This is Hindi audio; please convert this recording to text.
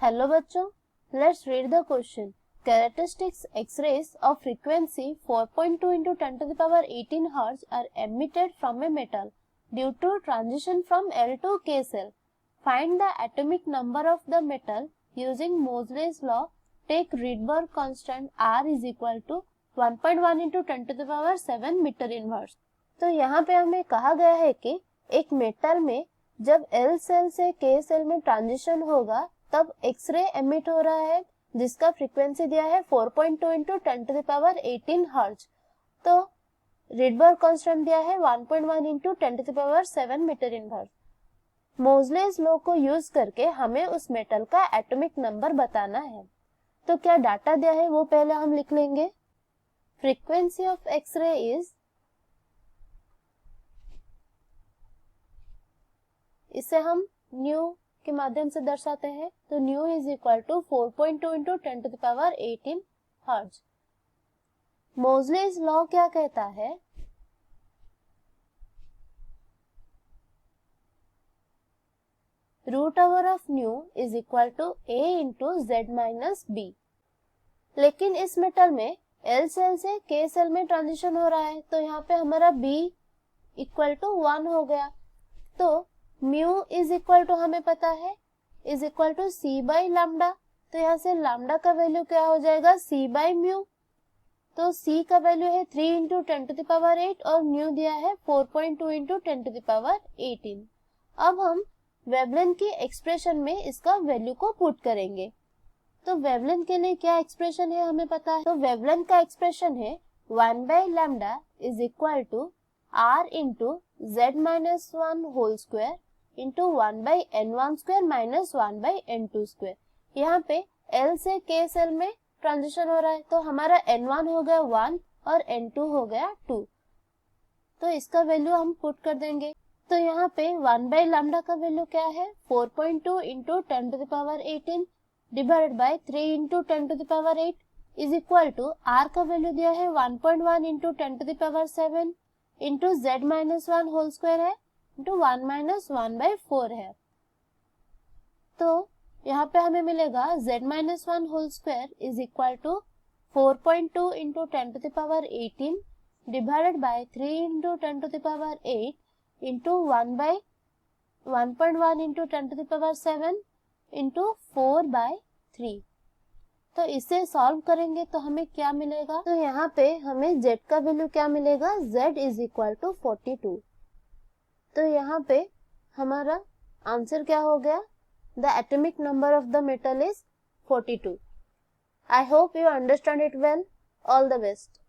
हेलो बच्चों, let's read the question. Characteristics X-rays of frequency 4.2 into 10 to the power 18 Hz are emitted from a metal due to transition from L to K cell. Find the atomic number of the metal using Moseley's law. Take Rydberg constant R is equal to 1.1 into 10 to the power 7 metre inverse. तो यहाँ पे हमें कहा गया है कि एक मेटल में जब L सेल से K सेल में ट्रांजिशन होगा तब एक्सरे एमिट हो रहा है जिसका फ्रीक्वेंसी दिया है 4.2 into 10 to the power 18 hertz. तो रिडबर्ग कांस्टेंट दिया है 1.1 into 10 to the power 7 metre inverse. Moseley's law को यूज करके हमें उस मेटल का एटॉमिक नंबर बताना है। तो क्या डाटा दिया है वो पहले हम लिख लेंगे। फ्रीक्वेंसी ऑफ एक्सरे इज, इसे हम न्यू के माध्यम से दर्शाते हैं। तो nu is equal to 4.2 into 10 to the power 18 hertz. Moseley's law क्या कहता है, root over of nu is equal to a into z minus b। लेकिन इस मेटल में L सेल से K सेल में ट्रांजिशन हो रहा है तो यहाँ पे हमारा b इक्वल टू 1 हो गया। तो म्यू इज इक्वल टू हमें पता है is equal to C by lambda. तो यहाँ से लैम्डा का वैल्यू क्या हो जाएगा, सी बाई म्यू। तो सी का वैल्यू है 3 इंटू 10 टू द पावर 8 और म्यू दिया है 4.2 इंटू 10 टू द पावर 18। अब हम वेवलेंथ की एक्सप्रेशन में इसका वैल्यू को पुट करेंगे। तो वेवलेंथ के लिए क्या एक्सप्रेशन है हमें पता है। तो वेवलेंथ का एक्सप्रेशन है 1 by lambda is equal to R into Z minus 1 whole square into 1 by n1 square minus 1 by n2 square. यहाँ पे L से K सेल में ट्रांजिशन हो रहा है तो हमारा n1 हो गया 1 और n2 हो गया 2। तो इसका वैल्यू हम पुट कर देंगे। तो यहाँ पे 1 बाई लैम्डा का वैल्यू क्या है, 4.2 into 10 to the power 18 divided by 3 into 10 to the power 8 is equal to R का वैल्यू दिया है 1.1 into 10 to the power 7 into z minus 1 whole square है इंटू 1 माइनस 1 बाई 4 है। तो यहाँ पे हमें मिलेगा z minus 1 whole square is equal to 4.2 into 10 to the power 18 divided by 3 into 10 to the power 8 into 1 by 1.1 into 10 to the power 7 into 4 by 3। तो इसे सॉल्व करेंगे तो हमें क्या मिलेगा, तो यहाँ पे हमें z का वैल्यू क्या मिलेगा, z इज इक्वल टू 42। तो यहाँ पे हमारा आंसर क्या हो गया, the atomic number of the metal is 42। I hope you understand it well. All the best.